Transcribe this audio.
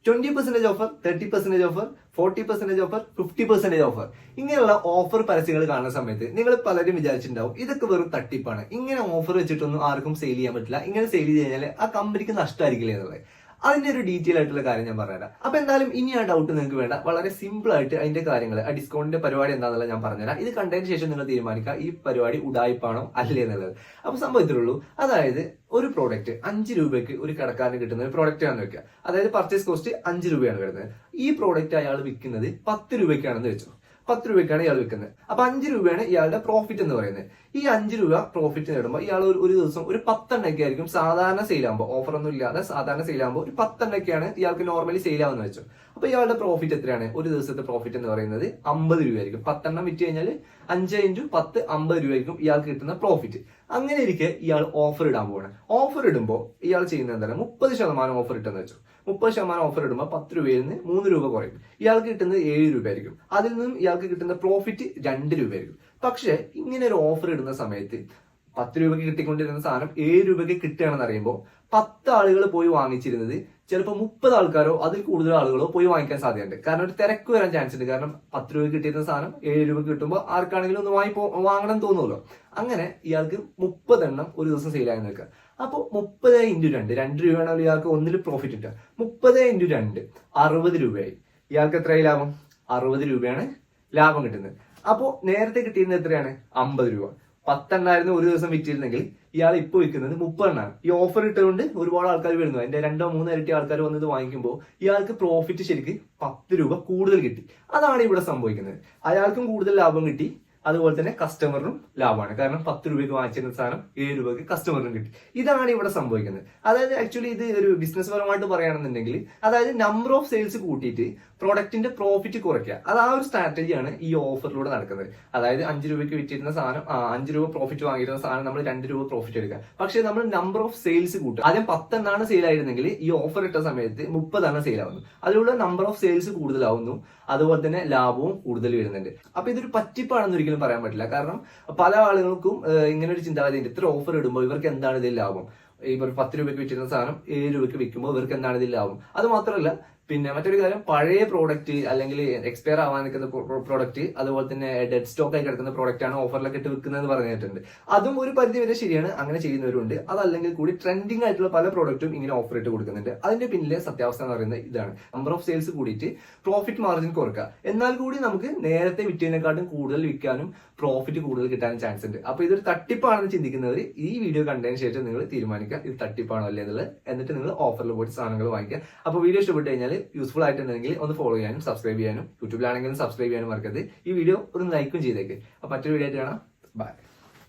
20% offer, 30% offer, 40% offer, 50% offer. ഇങ്ങനെയുള്ള offer പരസ്യങ്ങൾ കാണുന്ന സമയത്ത് നിങ്ങൾ പലരും വിചാരിച്ചിട്ടുണ്ടാവും ഇതൊക്കെ വെറും തട്ടിപ്പാണ്, ഇങ്ങനെ ഓഫർ വെച്ചിട്ടൊന്നും ആർക്കും സെയിൽ ചെയ്യാൻ പറ്റില്ല, ഇങ്ങനെ സെയിൽ ചെയ്ത് കഴിഞ്ഞാൽ ആ കമ്പനിക്ക് നഷ്ടമായിരിക്കില്ല എന്നുള്ളത്. അതിന്റെ ഒരു ഡീറ്റെയിൽ ആയിട്ടുള്ള കാര്യം ഞാൻ പറഞ്ഞുതരാം. അപ്പൊ എന്തായാലും ഇനി ആ ഡൗട്ട് നിങ്ങൾക്ക് വേണ്ട, വളരെ സിമ്പിൾ ആയിട്ട് അതിന്റെ കാര്യങ്ങൾ, ആ ഡിസ്കൗണ്ടിന്റെ പരിപാടി എന്താണെന്നുള്ളത് ഞാൻ പറഞ്ഞുതരാം. ഇത് കണ്ടതിന് ശേഷം നിങ്ങൾ തീരുമാനിക്കുക ഈ പരിപാടി ഉഡായിപ്പാണോ അല്ലേ എന്നുള്ളത്. അപ്പൊ സംഭവത്തിലുള്ളൂ, അതായത് ഒരു പ്രോഡക്റ്റ് 5 രൂപയ്ക്ക് ഒരു കടക്കാരന് കിട്ടുന്ന ഒരു പ്രോഡക്റ്റ് ആണെന്ന് വെക്കുക. അതായത് പർച്ചേസ് കോസ്റ്റ് 5 രൂപയാണ് വരുന്നത്. ഈ പ്രോഡക്റ്റ് അയാൾ വിൽക്കുന്നത് 10 രൂപയ്ക്കാണെന്ന് വെച്ചു. 10 രൂപയ്ക്കാണ് ഇയാൾ വിൽക്കുന്നത്. അപ്പൊ 5 രൂപയാണ് ഇയാളുടെ പ്രോഫിറ്റ് എന്ന് പറയുന്നത്. ഈ 5 രൂപ പ്രോഫിറ്റ് നേടുമ്പോൾ ഇയാൾ ഒരു ദിവസം ഒരു 10 എണ്ണയ്ക്ക് ആയിരിക്കും സാധാരണ സെയിൽ ആകുമ്പോൾ, ഓഫർ ഒന്നും ഇല്ലാതെ സാധാരണ സെയിൽ ആകുമ്പോൾ ഒരു 10 എണ്ണയ്ക്കാണ് ഇയാൾക്ക് നോർമലി സെയിൽ ആവുന്ന വെച്ചു. അപ്പൊ ഇയാളുടെ പ്രോഫിറ്റ് എത്രയാണ്? ഒരു ദിവസത്തെ പ്രോഫിറ്റ് എന്ന് പറയുന്നത് 50 രൂപയായിരിക്കും. 10 എണ്ണം വിറ്റ് കഴിഞ്ഞാൽ 5 × 10 50 രൂപയായിരിക്കും ഇയാൾക്ക് കിട്ടുന്ന പ്രോഫിറ്റ്. അങ്ങനെ ഇരിക്കെ ഇയാൾ ഓഫർ ഇടാൻ പോവാണ്. ഓഫർ ഇടുമ്പോൾ ഇയാൾ ചെയ്യുന്നത് എന്താണ്? 30% ഓഫർ ഇട്ടെന്ന് വെച്ചു. 30% ഓഫർ ഇടുമ്പോൾ 10 രൂപയിൽ നിന്ന് 3 രൂപ കുറയും. ഇയാൾക്ക് കിട്ടുന്നത് 7 രൂപയായിരിക്കും. അതിൽ നിന്നും ഇയാൾക്ക് കിട്ടുന്ന പ്രോഫിറ്റ് 2 രൂപയായിരിക്കും. പക്ഷെ ഇങ്ങനെ ഒരു ഓഫർ ഇടുന്ന സമയത്ത് 10 രൂപയ്ക്ക് കിട്ടിക്കൊണ്ടിരുന്ന സാധനം 7 രൂപയ്ക്ക് കിട്ടുകയാണെന്ന് അറിയുമ്പോൾ 10 ആളുകൾ പോയി വാങ്ങിച്ചിരുന്നത് ചിലപ്പോൾ 30 ആൾക്കാരോ അതിൽ കൂടുതൽ ആളുകളോ പോയി വാങ്ങിക്കാൻ സാധ്യതയുണ്ട്. കാരണം ഒരു തിരക്ക് വരാൻ ചാൻസ് ഉണ്ട്. കാരണം 10 രൂപയ്ക്ക് കിട്ടിയിരുന്ന സാധനം 7 രൂപയ്ക്ക് കിട്ടുമ്പോൾ ആർക്കാണെങ്കിലും ഒന്ന് വാങ്ങണം തോന്നുമല്ലോ. അങ്ങനെ ഇയാൾക്ക് 30 എണ്ണം ഒരു ദിവസം സെയിലായി നിൽക്കുക. അപ്പോൾ 30 × 2 2 രൂപയാണല്ലോ ഇയാൾക്ക് ഒന്നിൽ പ്രോഫിറ്റ് കിട്ടുക. 30 × 2 60 രൂപയായി. ഇയാൾക്ക് എത്രയായി ലാഭം? 60 രൂപയാണ് ലാഭം കിട്ടുന്നത്. അപ്പോൾ നേരത്തെ കിട്ടിയിരുന്നത് എത്രയാണ്? 50 രൂപ. 10 എണ്ണായിരുന്നു ഒരു ദിവസം വിറ്റിരുന്നെങ്കിൽ ഇയാൾ ഇപ്പോൾ വിൽക്കുന്നത് 30 എണ്ണാണ്. ഈ ഓഫർ ഇട്ടുകൊണ്ട് ഒരുപാട് ആൾക്കാർ വരുന്നു. അതിന്റെ 2-3 ഇരട്ടി ആൾക്കാർ വന്നത് വാങ്ങിക്കുമ്പോൾ ഇയാൾക്ക് പ്രോഫിറ്റ് ശരിക്ക് 10 രൂപ കൂടുതൽ കിട്ടി. അതാണ് ഇവിടെ സംഭവിക്കുന്നത്. അയാൾക്കും കൂടുതൽ ലാഭം കിട്ടി, അതുപോലെ തന്നെ കസ്റ്റമറിനും ലാഭമാണ്. കാരണം 10 രൂപയ്ക്ക് വാങ്ങിച്ചിരുന്ന സാധനം 7 രൂപയ്ക്ക് കസ്റ്റമറിനും കിട്ടി. ഇതാണ് ഇവിടെ സംഭവിക്കുന്നത്. അതായത് ആക്ച്വലി ഇത് ഒരു ബിസിനസ് പരമായിട്ട് പറയുകയാണെന്നുണ്ടെങ്കിൽ, അതായത് നമ്പർ ഓഫ് സെയിൽസ് കൂട്ടിയിട്ട് പ്രോഡക്റ്റിന്റെ പ്രോഫിറ്റ് കുറയ്ക്കുക. അത് ആ ഒരു സ്ട്രാറ്റജിയാണ് ഈ ഓഫറിലൂടെ നടക്കുന്നത്. അതായത് 5 രൂപയ്ക്ക് വിറ്റിരുന്ന സാധനം 5 രൂപ പ്രോഫിറ്റ് വാങ്ങിയിരുന്ന സാധനം നമ്മൾ 2 രൂപ പ്രോഫിറ്റ് എടുക്കുക. പക്ഷെ നമ്മൾ നമ്പർ ഓഫ് സെയിൽസ് കൂട്ടുക. ആദ്യം 10 എണ്ണാണ് സെയിൽ ആയിരുന്നെങ്കിൽ ഈ ഓഫർ ഇട്ട സമയത്ത് 30 എണ്ണം സെയിൽ ആവുന്നു. അതിലൂടെ നമ്പർ ഓഫ് സെയിൽസ് കൂടുതലാവുന്നു, അതുപോലെ തന്നെ ലാഭവും കൂടുതൽ വരുന്നുണ്ട്. അപ്പൊ ഇതൊരു പറ്റിപ്പാണെന്ന് ഒരിക്കലും പറയാൻ പറ്റില്ല. കാരണം പല ആളുകൾക്കും ഇങ്ങനെ ഒരു ചിന്താഗതി ഉണ്ട്, ഇത്ര ഓഫർ ഇടുമ്പോൾ ഇവർക്ക് എന്താണ് ഇതിൽ ലാഭം? ഇവർ 10 രൂപയ്ക്ക് വിറ്റിരുന്ന സാധനം 7 രൂപയ്ക്ക് വിൽക്കുമ്പോൾ ഇവർക്ക് എന്താണ് ഇതിൽ ലാഭം? അത് മാത്രമല്ല, പിന്നെ മറ്റൊരു കാര്യം, പഴയ പ്രോഡക്റ്റ് അല്ലെങ്കിൽ എക്സ്പയർ ആവാൻ നിൽക്കുന്ന പ്രോഡക്റ്റ്, അതുപോലെ തന്നെ ഡെഡ് സ്റ്റോക്ക് ആയി കിടക്കുന്ന പ്രോഡക്റ്റ് ആണ് ഓഫറിലൊക്കെ ഇട്ട് വിൽക്കുന്നത് പറഞ്ഞിട്ടുണ്ട്. അതും ഒരു പരിധി വരെ ശരിയാണ്, അങ്ങനെ ചെയ്യുന്നവരുണ്ട്. അതല്ലെങ്കിൽ കൂടി ട്രെൻഡിങ് ആയിട്ടുള്ള പല പ്രോഡക്റ്റും ഇങ്ങനെ ഓഫർ ഇട്ട് കൊടുക്കുന്നുണ്ട്. അതിന്റെ പിന്നിലെ സത്യാവസ്ഥ എന്ന് പറയുന്നത് ഇതാണ്: നമ്പർ ഓഫ് സെയിൽസ് കൂടിയിട്ട് പ്രോഫിറ്റ് മാർജിൻ കുറക്കുക. എന്നാൽ കൂടി നമുക്ക് നേരത്തെ വിറ്റതിനെക്കാട്ടും കൂടുതൽ വിൽക്കാനും പ്രോഫിറ്റ് കൂടുതൽ കിട്ടാനും ചാൻസ് ഉണ്ട്. അപ്പൊ ഇതൊരു തട്ടിപ്പാണെന്ന് ചിന്തിക്കുന്നവർ ഈ വീഡിയോ കണ്ടതിന് ശേഷം നിങ്ങൾ തീരുമാനിക്കുക ഇത് തട്ടിപ്പാണോ അല്ലേ എന്നുള്ളത്. എന്നിട്ട് നിങ്ങൾ ഓഫറിൽ പോയിട്ട് സാധനങ്ങൾ വാങ്ങിക്കുക. അപ്പൊ വീഡിയോ ഇഷ്ടപ്പെട്ട് കഴിഞ്ഞാൽ, യൂസ്ഫുൾ ആയിട്ടുണ്ടെങ്കിൽ ഒന്ന് ഫോളോ ചെയ്യാനും സബ്സ്ക്രൈബ് ചെയ്യാനും, യൂട്യൂബിലാണെങ്കിലും സബ്സ്ക്രൈബ് ചെയ്യാനും മറക്കരുത്. ഈ വീഡിയോ ഒന്ന് ലൈക്കും ചെയ്തേക്ക്. അപ്പൊ മറ്റൊരു വീഡിയോ ആയിട്ട് കാണാം. ബൈ.